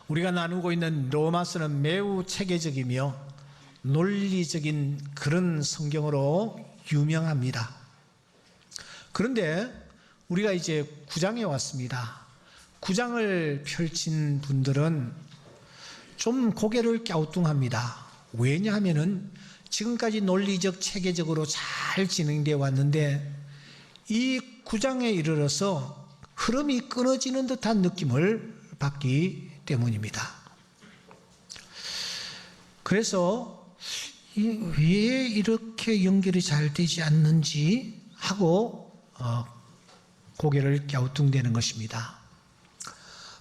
우리가 나누고 있는 로마서는 매우 체계적이며 논리적인 그런 성경으로 유명합니다. 그런데 우리가 이제 9장에 왔습니다. 9장을 펼친 분들은 좀 고개를 갸우뚱합니다. 왜냐하면은 지금까지 논리적 체계적으로 잘 진행되어 왔는데 이 9장에 이르러서 흐름이 끊어지는 듯한 느낌을 받기 때문입니다. 그래서 왜 이렇게 연결이 잘 되지 않는지 하고 고개를 갸우뚱대는 것입니다.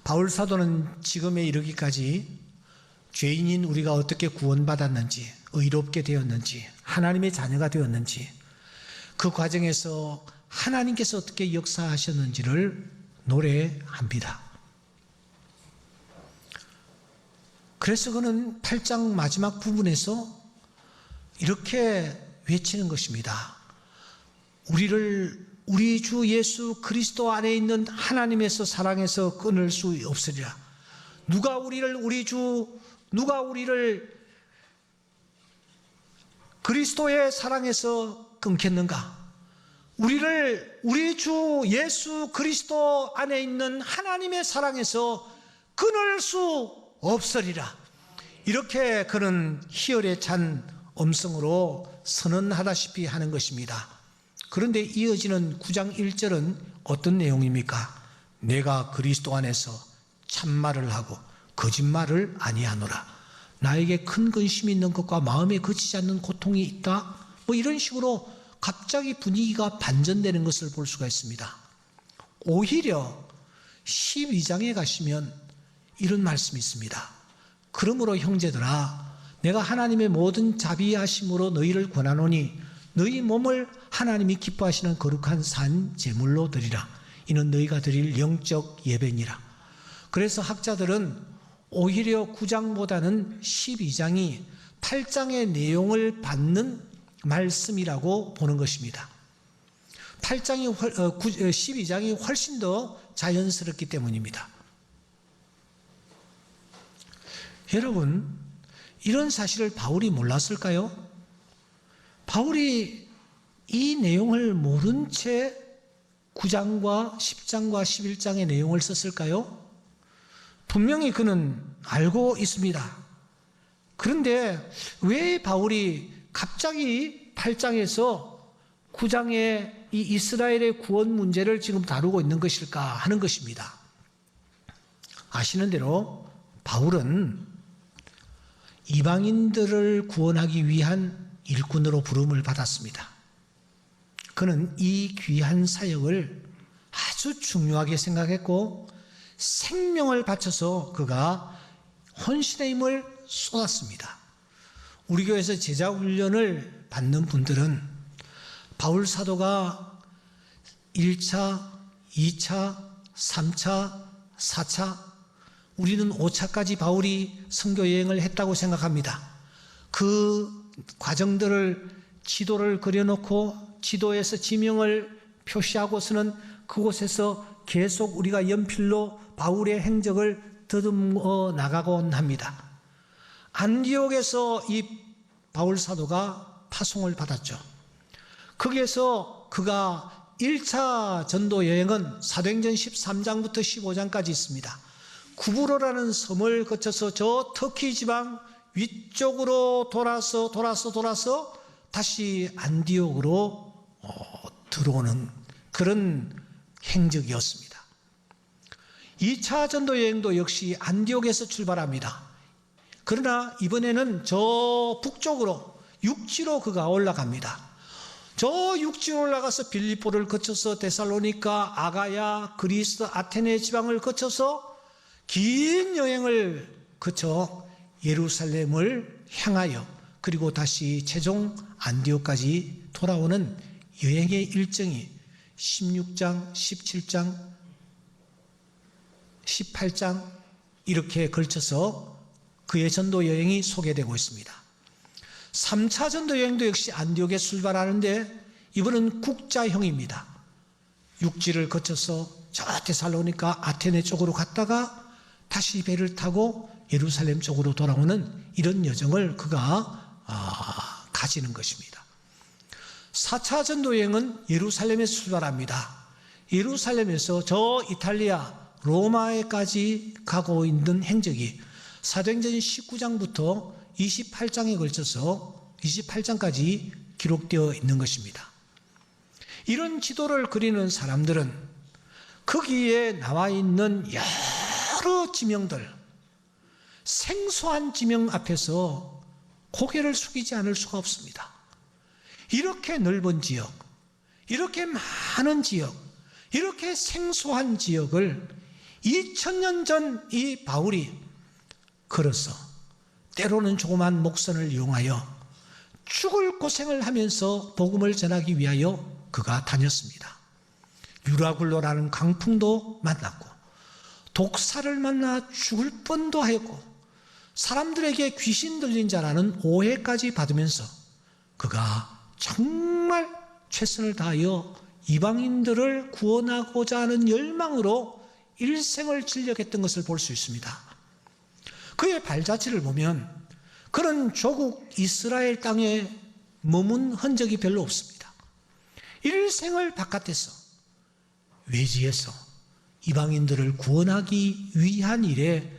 바울 사도는 지금에 이르기까지 죄인인 우리가 어떻게 구원받았는지, 의롭게 되었는지, 하나님의 자녀가 되었는지, 그 과정에서 하나님께서 어떻게 역사하셨는지를 노래합니다. 그래서 그는 8장 마지막 부분에서 이렇게 외치는 것입니다. 우리 주 예수 그리스도 안에 있는 하나님에서 사랑에서 끊을 수 없으리라. 누가 우리를 그리스도의 사랑에서 끊겠는가? 우리 주 예수 그리스도 안에 있는 하나님의 사랑에서 끊을 수 없으리라. 이렇게 그는 희열에 찬 음성으로 선언하다시피 하는 것입니다. 그런데 이어지는 9장 1절은 어떤 내용입니까? 내가 그리스도 안에서 참말을 하고 거짓말을 아니하노라. 나에게 큰 근심이 있는 것과 마음에 그치지 않는 고통이 있다. 이런 식으로 갑자기 분위기가 반전되는 것을 볼 수가 있습니다. 오히려 12장에 가시면 이런 말씀이 있습니다. 그러므로 형제들아, 내가 하나님의 모든 자비하심으로 너희를 권하노니 너희 몸을 하나님이 기뻐하시는 거룩한 산 제물로 드리라. 이는 너희가 드릴 영적 예배니라. 그래서 학자들은 오히려 9장보다는 12장이 8장의 내용을 받는 말씀이라고 보는 것입니다. 12장이 훨씬 더 자연스럽기 때문입니다. 여러분, 이런 사실을 바울이 몰랐을까요? 바울이 이 내용을 모른 채 9장과 10장과 11장의 내용을 썼을까요? 분명히 그는 알고 있습니다. 그런데 왜 바울이 갑자기 8장에서 9장의 이 이스라엘의 구원 문제를 지금 다루고 있는 것일까 하는 것입니다. 아시는 대로 바울은 이방인들을 구원하기 위한 일꾼으로 부름을 받았습니다. 그는 이 귀한 사역을 아주 중요하게 생각했고 생명을 바쳐서 그가 헌신의 힘을 쏟았습니다. 우리 교회에서 제자 훈련을 받는 분들은 바울 사도가 1차, 2차, 3차, 4차, 우리는 5차까지 바울이 선교 여행을 했다고 생각합니다. 그 과정들을 지도를 그려놓고 지도에서 지명을 표시하고서는 그곳에서 계속 우리가 연필로 바울의 행적을 더듬어 나가곤 합니다. 안디옥에서 이 바울 사도가 파송을 받았죠. 거기에서 그가 1차 전도 여행은 사도행전 13장부터 15장까지 있습니다. 구브로라는 섬을 거쳐서 저 터키 지방 위쪽으로 돌아서 다시 안디옥으로 들어오는 그런 행적이었습니다. 2차 전도 여행도 역시 안디옥에서 출발합니다. 그러나 이번에는 저 북쪽으로 육지로 그가 올라갑니다. 저 육지로 올라가서 빌립보를 거쳐서 데살로니가, 아가야, 그리스, 아테네 지방을 거쳐서 긴 여행을 거쳐 예루살렘을 향하여 그리고 다시 최종 안디옥까지 돌아오는 여행의 일정이 16장, 17장, 18장 이렇게 걸쳐서 그의 전도 여행이 소개되고 있습니다. 3차 전도 여행도 역시 안디옥에 출발하는데 이번은 국자형입니다. 육지를 거쳐서 저 데살로니가 아테네 쪽으로 갔다가 다시 배를 타고 예루살렘 쪽으로 돌아오는 이런 여정을 그가 가지는 것입니다. 4차 전도 여행은 예루살렘에서 출발합니다. 예루살렘에서 저 이탈리아 로마에까지 가고 있는 행적이 사도행전 19장부터 28장에 걸쳐서 28장까지 기록되어 있는 것입니다. 이런 지도를 그리는 사람들은 거기에 나와 있는 여러 지명들, 생소한 지명 앞에서 고개를 숙이지 않을 수가 없습니다. 이렇게 넓은 지역, 이렇게 많은 지역, 이렇게 생소한 지역을 2000년 전 이 바울이 걸어서 때로는 조그만 목선을 이용하여 죽을 고생을 하면서 복음을 전하기 위하여 그가 다녔습니다. 유라굴로라는 강풍도 만났고 독사를 만나 죽을 뻔도 하였고 사람들에게 귀신 들린 자라는 오해까지 받으면서 그가 정말 최선을 다하여 이방인들을 구원하고자 하는 열망으로 일생을 진력했던 것을 볼 수 있습니다. 그의 발자취를 보면 그는 조국 이스라엘 땅에 머문 흔적이 별로 없습니다. 일생을 바깥에서 외지에서 이방인들을 구원하기 위한 일에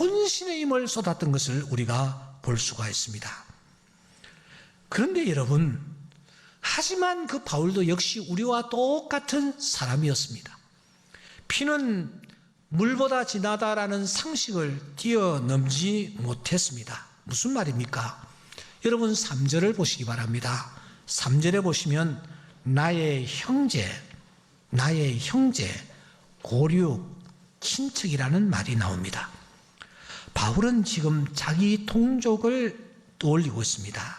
혼신의 힘을 쏟았던 것을 우리가 볼 수가 있습니다. 그런데 여러분, 하지만 그 바울도 역시 우리와 똑같은 사람이었습니다. 피는 물보다 진하다라는 상식을 뛰어넘지 못했습니다. 무슨 말입니까? 여러분 3절을 보시기 바랍니다. 3절에 보시면 나의 형제, 고륙, 친척이라는 말이 나옵니다. 바울은 지금 자기 동족을 떠올리고 있습니다.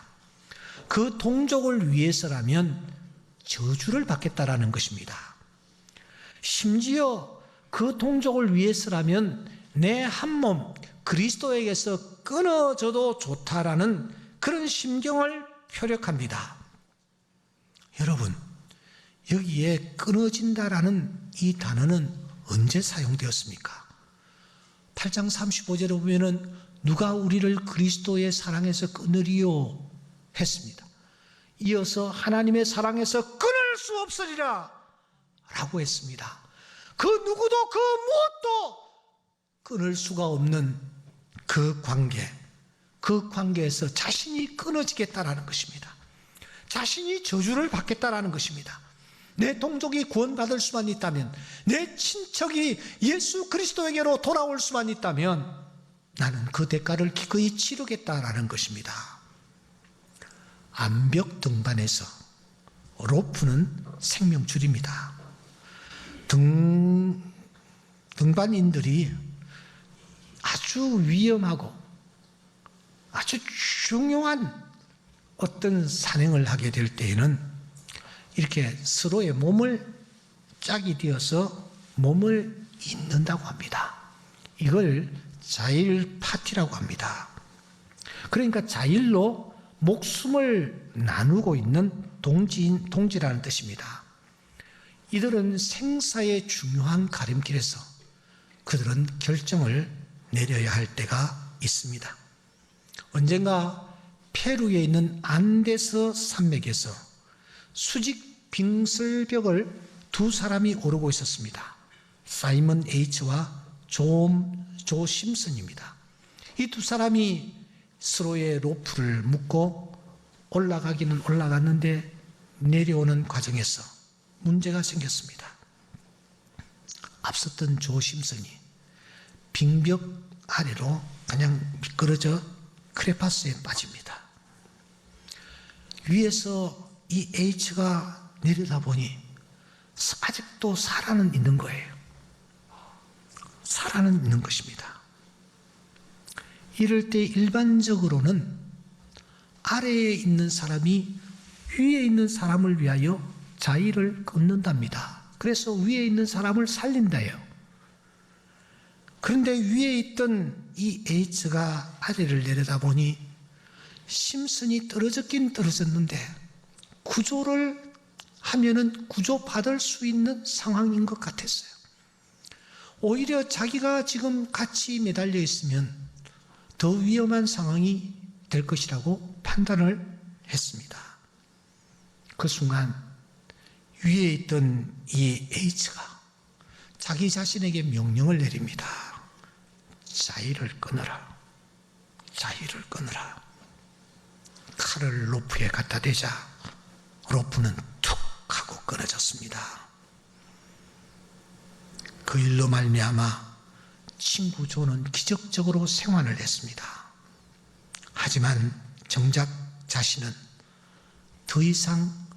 그 동족을 위해서라면 저주를 받겠다라는 것입니다. 심지어 그 동족을 위해서라면 내 한 몸 그리스도에게서 끊어져도 좋다라는 그런 심경을 표력합니다. 여러분, 여기에 끊어진다라는 이 단어는 언제 사용되었습니까? 8장 35절에 보면은 누가 우리를 그리스도의 사랑에서 끊으리요 했습니다. 이어서 하나님의 사랑에서 끊을 수 없으리라 라고 했습니다. 그 누구도 그 무엇도 끊을 수가 없는 그 관계에서 자신이 끊어지겠다라는 것입니다. 자신이 저주를 받겠다라는 것입니다. 내 동족이 구원받을 수만 있다면, 내 친척이 예수 그리스도에게로 돌아올 수만 있다면 나는 그 대가를 기꺼이 치르겠다라는 것입니다. 암벽 등반에서 로프는 생명줄입니다. 등반인들이 아주 위험하고 아주 중요한 어떤 산행을 하게 될 때에는 이렇게 서로의 몸을 짝이 되어서 몸을 잇는다고 합니다. 이걸 자일 파티라고 합니다. 그러니까 자일로 목숨을 나누고 있는 동지라는 뜻입니다. 이들은 생사의 중요한 가림길에서 그들은 결정을 내려야 할 때가 있습니다. 언젠가 페루에 있는 안데스 산맥에서 수직 빙슬벽을 두 사람이 오르고 있었습니다. 사이먼 H와 조 심슨입니다. 이 두 사람이 서로의 로프를 묶고 올라가기는 올라갔는데 내려오는 과정에서 문제가 생겼습니다. 앞섰던 조 심슨이 빙벽 아래로 그냥 미끄러져 크레파스에 빠집니다. 위에서 이 H가 내려다보니 아직도 살아는 있는 거예요. 살아는 있는 것입니다. 이럴 때 일반적으로는 아래에 있는 사람이 위에 있는 사람을 위하여 자의를 끊는답니다. 그래서 위에 있는 사람을 살린다요. 그런데 위에 있던 이 H가 아래를 내려다보니 심슨이 떨어졌긴 떨어졌는데 구조를 하면은 구조받을 수 있는 상황인 것 같았어요. 오히려 자기가 지금 같이 매달려 있으면 더 위험한 상황이 될 것이라고 판단을 했습니다. 그 순간 위에 있던 이 H가 자기 자신에게 명령을 내립니다. 자위를 끊어라. 자위를 끊어라. 칼을 로프에 갖다 대자 로프는 툭 하고 끊어졌습니다. 그 일로 말미암아 친구 존은 기적적으로 생還을 했습니다. 하지만 정작 자신은 더 이상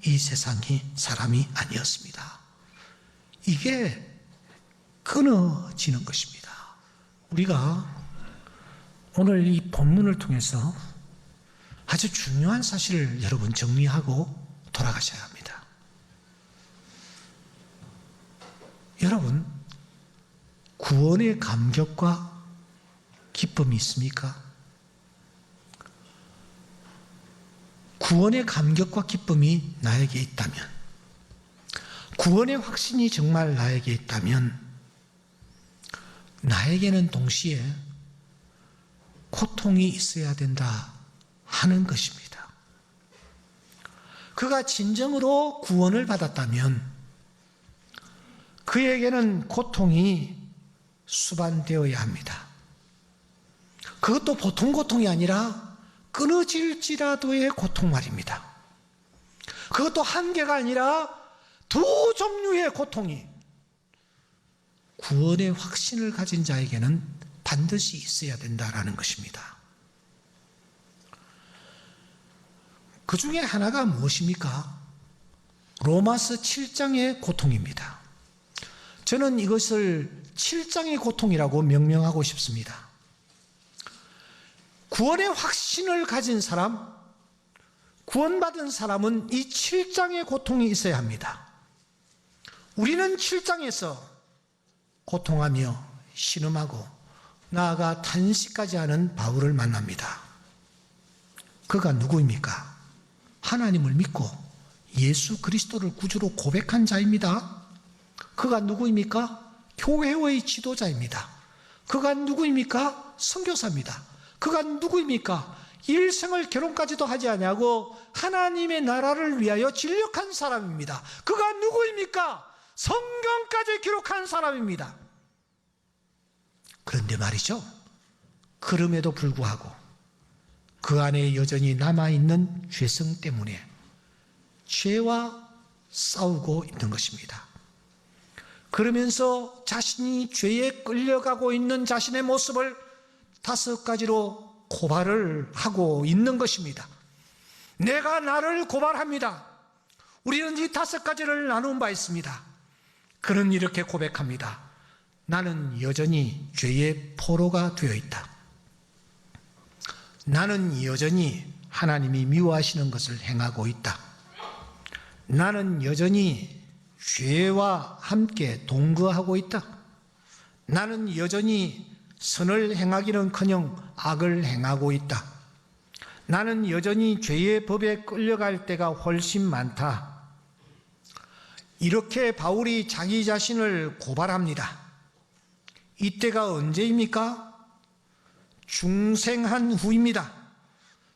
이 세상이 사람이 아니었습니다. 이게 끊어지는 것입니다. 우리가 오늘 이 본문을 통해서 아주 중요한 사실을 여러분 정리하고 돌아가셔야 합니다. 여러분, 구원의 감격과 기쁨이 있습니까? 구원의 감격과 기쁨이 나에게 있다면, 구원의 확신이 정말 나에게 있다면, 나에게는 동시에 고통이 있어야 된다 하는 것입니다. 그가 진정으로 구원을 받았다면 그에게는 고통이 수반되어야 합니다. 그것도 보통 고통이 아니라 끊어질지라도의 고통 말입니다. 그것도 한 개가 아니라 두 종류의 고통이 구원의 확신을 가진 자에게는 반드시 있어야 된다라는 것입니다. 그 중에 하나가 무엇입니까? 로마서 7장의 고통입니다. 저는 이것을 7장의 고통이라고 명명하고 싶습니다. 구원의 확신을 가진 사람, 구원받은 사람은 이 7장의 고통이 있어야 합니다. 우리는 7장에서 고통하며 신음하고 나아가 탄식까지 하는 바울을 만납니다. 그가 누구입니까? 하나님을 믿고 예수 그리스도를 구주로 고백한 자입니다. 그가 누구입니까? 교회의 지도자입니다. 그가 누구입니까? 선교사입니다. 그가 누구입니까? 일생을 결혼까지도 하지 아니하고 하나님의 나라를 위하여 진력한 사람입니다. 그가 누구입니까? 성경까지 기록한 사람입니다. 그런데 말이죠, 그럼에도 불구하고 그 안에 여전히 남아있는 죄성 때문에 죄와 싸우고 있는 것입니다. 그러면서 자신이 죄에 끌려가고 있는 자신의 모습을 5가지로 고발을 하고 있는 것입니다. 내가 나를 고발합니다. 우리는 이 5가지를 나눈 바 있습니다. 그는 이렇게 고백합니다. 나는 여전히 죄의 포로가 되어 있다. 나는 여전히 하나님이 미워하시는 것을 행하고 있다. 나는 여전히 죄와 함께 동거하고 있다. 나는 여전히 선을 행하기는커녕 악을 행하고 있다. 나는 여전히 죄의 법에 끌려갈 때가 훨씬 많다. 이렇게 바울이 자기 자신을 고발합니다. 이때가 언제입니까? 중생한 후입니다.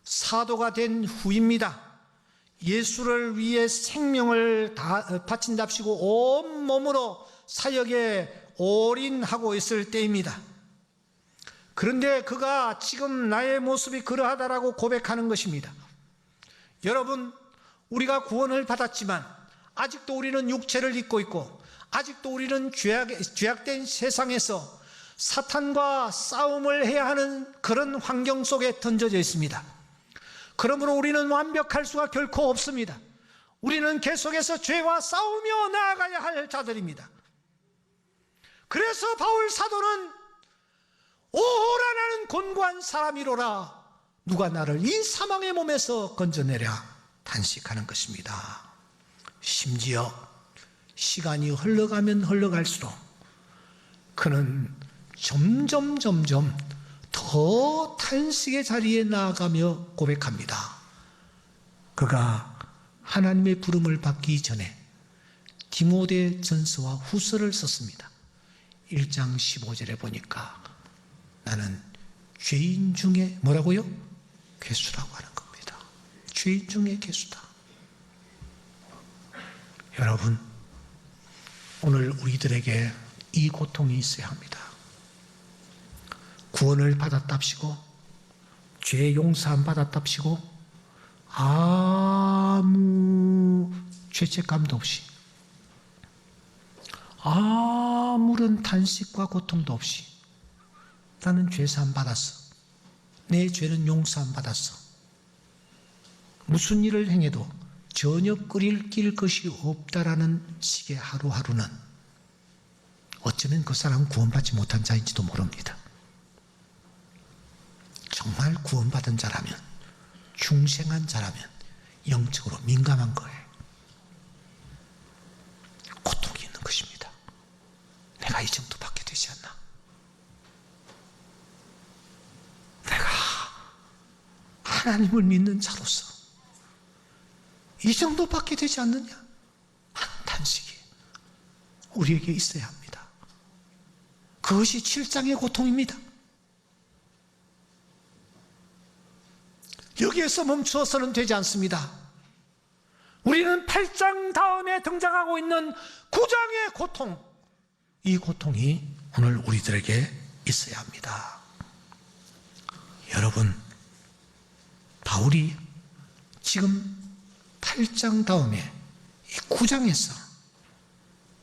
사도가 된 후입니다. 예수를 위해 생명을 바친답시고 온몸으로 사역에 올인하고 있을 때입니다. 그런데 그가 지금 나의 모습이 그러하다라고 고백하는 것입니다. 여러분, 우리가 구원을 받았지만 아직도 우리는 육체를 입고 있고 아직도 우리는 죄악된 세상에서 사탄과 싸움을 해야 하는 그런 환경 속에 던져져 있습니다. 그러므로 우리는 완벽할 수가 결코 없습니다. 우리는 계속해서 죄와 싸우며 나아가야 할 자들입니다. 그래서 바울 사도는 오호라 나는 곤고한 사람이로라, 누가 나를 이 사망의 몸에서 건져내랴 탄식하는 것입니다. 심지어 시간이 흘러가면 흘러갈수록 그는 점점 더 탄식의 자리에 나아가며 고백합니다. 그가 하나님의 부름을 받기 전에 디모데 전서와 후서를 썼습니다. 1장 15절에 보니까 나는 죄인 중에 뭐라고요? 괴수라고 하는 겁니다. 죄인 중에 괴수다. 여러분, 오늘 우리들에게 이 고통이 있어야 합니다. 구원을 받았답시고 죄 용서함 받았답시고 아무 죄책감도 없이 아무런 탄식과 고통도 없이 나는 죄사함 받았어. 내 죄는 용서함 받았어. 무슨 일을 행해도 전혀 끓일 것이 없다라는 식의 하루하루는 어쩌면 그 사람은 구원받지 못한 자인지도 모릅니다. 정말 구원받은 자라면, 중생한 자라면 영적으로 민감한 거예요. 고통이 있는 것입니다. 내가 이 정도 받게 되지 않나? 내가 하나님을 믿는 자로서 이 정도 받게 되지 않느냐? 한 탄식이 우리에게 있어야 합니다. 그것이 7장의 고통입니다. 여기에서 멈추어서는 되지 않습니다. 우리는 8장 다음에 등장하고 있는 9장의 고통, 이 고통이 오늘 우리들에게 있어야 합니다. 여러분, 바울이 지금 8장 다음에 이 9장에서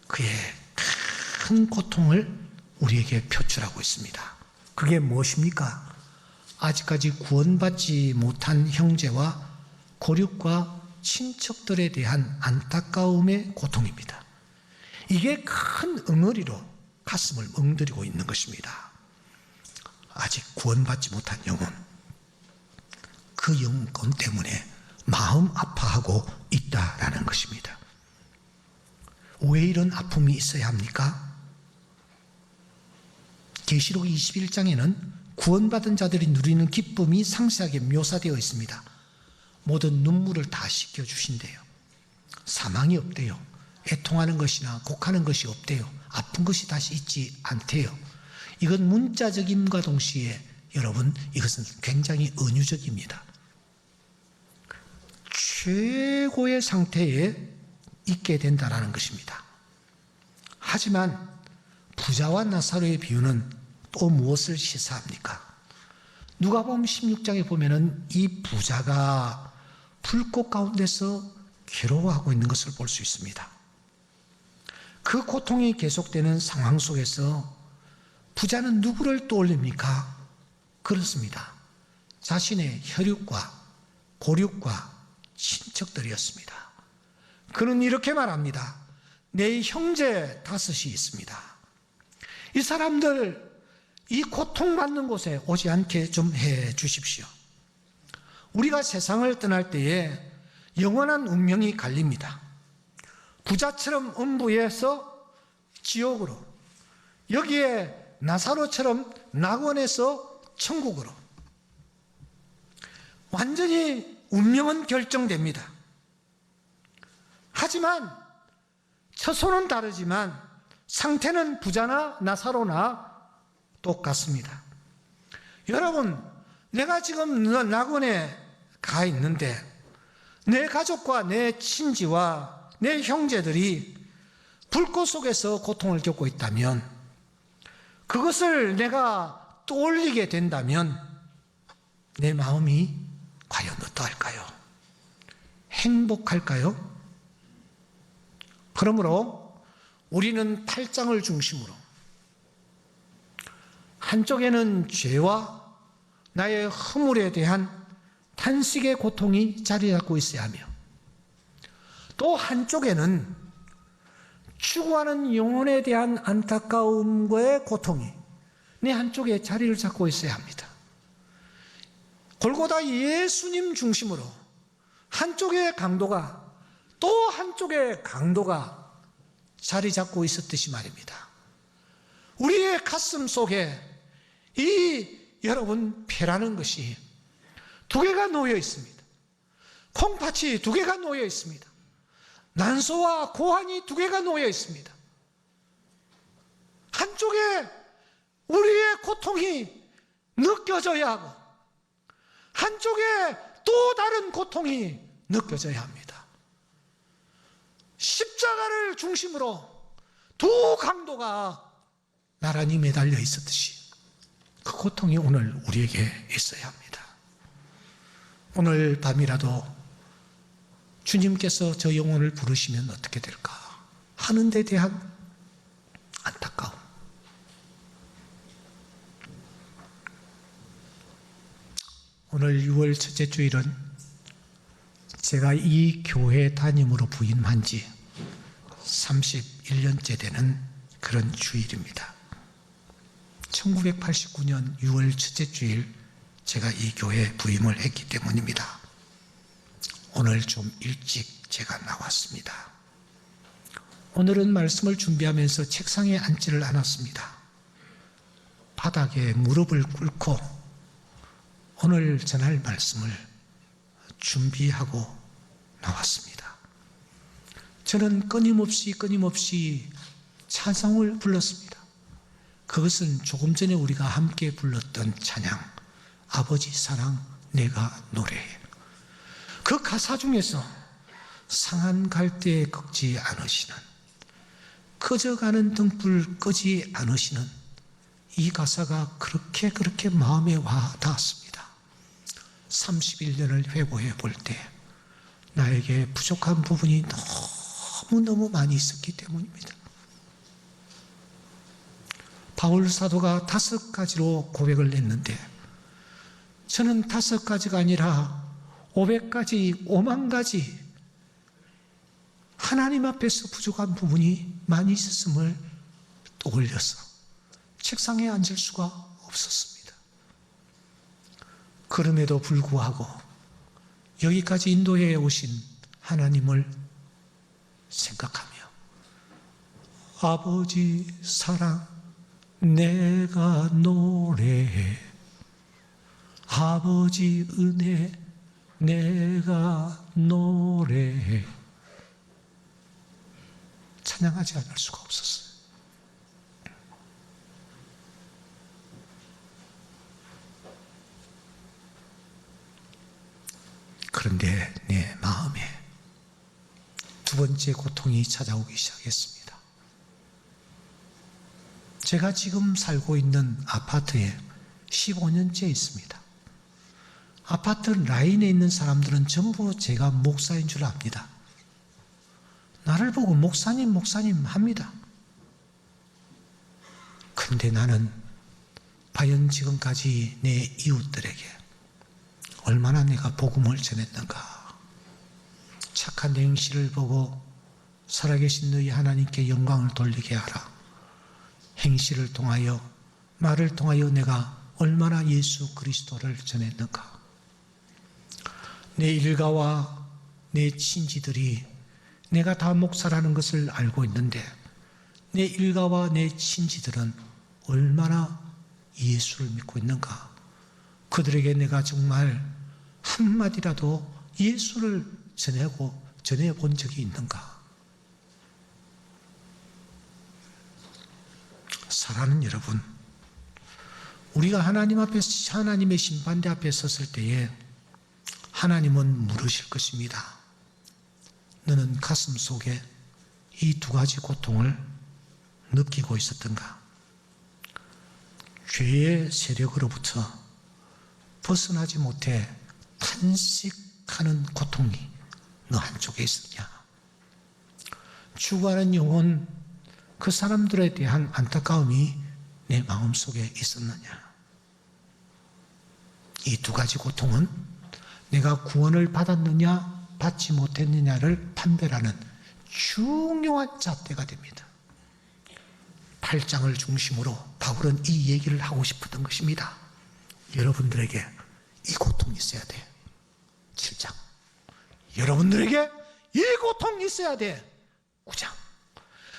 그의 큰 고통을 우리에게 표출하고 있습니다. 그게 무엇입니까? 아직까지 구원받지 못한 형제와 고륙과 친척들에 대한 안타까움의 고통입니다. 이게 큰 응어리로 가슴을 멍들이고 있는 것입니다. 아직 구원받지 못한 영혼, 그 영혼 때문에 마음 아파하고 있다라는 것입니다. 왜 이런 아픔이 있어야 합니까? 계시록 21장에는 구원받은 자들이 누리는 기쁨이 상세하게 묘사되어 있습니다. 모든 눈물을 다 씻겨주신대요. 사망이 없대요. 애통하는 것이나 곡하는 것이 없대요. 아픈 것이 다시 있지 않대요. 이건 문자적임과 동시에 여러분, 이것은 굉장히 은유적입니다. 최고의 상태에 있게 된다는 것입니다. 하지만 부자와 나사로의 비유는 또 무엇을 시사합니까? 누가복음 16장에 보면은 이 부자가 불꽃 가운데서 괴로워하고 있는 것을 볼 수 있습니다. 그 고통이 계속되는 상황 속에서 부자는 누구를 떠올립니까? 그렇습니다. 자신의 혈육과 고륙과 친척들이었습니다. 그는 이렇게 말합니다. 내 형제 5이 있습니다. 이 사람들 이 고통받는 곳에 오지 않게 좀 해 주십시오. 우리가 세상을 떠날 때에 영원한 운명이 갈립니다. 부자처럼 음부에서 지옥으로, 여기에 나사로처럼 낙원에서 천국으로, 완전히 운명은 결정됩니다. 하지만 처소는 다르지만 상태는 부자나 나사로나 똑같습니다. 여러분, 내가 지금 낙원에 가 있는데 내 가족과 내 친지와 내 형제들이 불꽃 속에서 고통을 겪고 있다면, 그것을 내가 떠올리게 된다면 내 마음이 과연 어떠할까요? 행복할까요? 그러므로 우리는 8장을 중심으로 한쪽에는 죄와 나의 허물에 대한 탄식의 고통이 자리 잡고 있어야 하며, 또 한쪽에는 추구하는 영혼에 대한 안타까움과의 고통이 내 한쪽에 자리를 잡고 있어야 합니다. 골고다 예수님 중심으로 한쪽의 강도가 또 한쪽의 강도가 자리 잡고 있었듯이 말입니다. 우리의 가슴 속에 이 여러분 배라는 것이 2개가 놓여 있습니다. 콩팥이 2개가 놓여 있습니다. 난소와 고환이 두 개가 놓여 있습니다. 한쪽에 우리의 고통이 느껴져야 하고 한쪽에 또 다른 고통이 느껴져야 합니다. 십자가를 중심으로 두 강도가 나란히 매달려 있었듯이 그 고통이 오늘 우리에게 있어야 합니다. 오늘 밤이라도 주님께서 저 영혼을 부르시면 어떻게 될까 하는 데 대한 안타까움. 오늘 6월 첫째 주일은 제가 이 교회 담임으로 부임한 지 31년째 되는 그런 주일입니다. 1989년 6월 첫째 주일 제가 이 교회에 부임을 했기 때문입니다. 오늘 좀 일찍 제가 나왔습니다. 오늘은 말씀을 준비하면서 책상에 앉지를 않았습니다. 바닥에 무릎을 꿇고 오늘 전할 말씀을 준비하고 나왔습니다. 저는 끊임없이 찬송을 불렀습니다. 그것은 조금 전에 우리가 함께 불렀던 찬양, 아버지 사랑 내가 노래해. 그 가사 중에서 상한 갈대에 꺾지 않으시는, 꺼져가는 등불 끄지 않으시는 이 가사가 그렇게 마음에 와 닿았습니다. 31년을 회고해 볼 때 나에게 부족한 부분이 너무 많이 있었기 때문입니다. 바울 사도가 5가지로 고백을 했는데 저는 5가지가 아니라 500가지, 5만 가지 하나님 앞에서 부족한 부분이 많이 있었음을 떠올려서 책상에 앉을 수가 없었습니다. 그럼에도 불구하고 여기까지 인도해 오신 하나님을 생각하며 아버지 사랑 내가 노래해, 아버지 은혜 내가 노래해, 찬양하지 않을 수가 없었어요. 그런데 내 마음에 두 번째 고통이 찾아오기 시작했습니다. 제가 지금 살고 있는 아파트에 15년째 있습니다. 아파트 라인에 있는 사람들은 전부 제가 목사인 줄 압니다. 나를 보고 목사님 합니다. 근데 나는 과연 지금까지 내 이웃들에게 얼마나 내가 복음을 전했는가. 착한 내 행실을 보고 살아계신 너희 하나님께 영광을 돌리게 하라. 행실을 통하여, 말을 통하여 내가 얼마나 예수 그리스도를 전했는가. 내 일가와 내 친지들이 내가 다 목사라는 것을 알고 있는데 내 일가와 내 친지들은 얼마나 예수를 믿고 있는가. 그들에게 내가 정말 한마디라도 예수를 전해본 적이 있는가. 사랑하는 여러분, 우리가 하나님 앞에, 하나님의 심판대 앞에 섰을 때에 하나님은 물으실 것입니다. 너는 가슴 속에 이 두 가지 고통을 느끼고 있었던가? 죄의 세력으로부터 벗어나지 못해 탄식하는 고통이 너 한쪽에 있었냐? 죽어가는 영혼, 그 사람들에 대한 안타까움이 내 마음속에 있었느냐? 이 두 가지 고통은 내가 구원을 받았느냐 받지 못했느냐를 판별하는 중요한 잣대가 됩니다. 8장을 중심으로 바울은 이 얘기를 하고 싶었던 것입니다. 여러분들에게 이 고통이 있어야 돼. 7장. 여러분들에게 이 고통이 있어야 돼. 9장.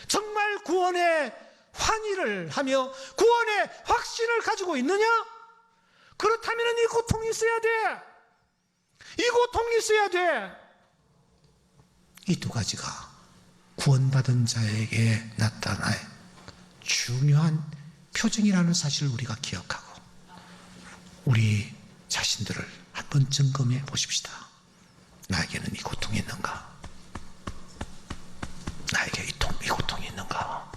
정말 구원의 환희를 하며 구원의 확신을 가지고 있느냐? 그렇다면 이 고통이 있어야 돼. 이 고통이 있어야 돼. 이 두 가지가 구원받은 자에게 나타날 중요한 표징이라는 사실을 우리가 기억하고 우리 자신들을 한번 점검해 보십시다. 나에게는 이 고통이 있는가? 나에게 이 고통이 있는가?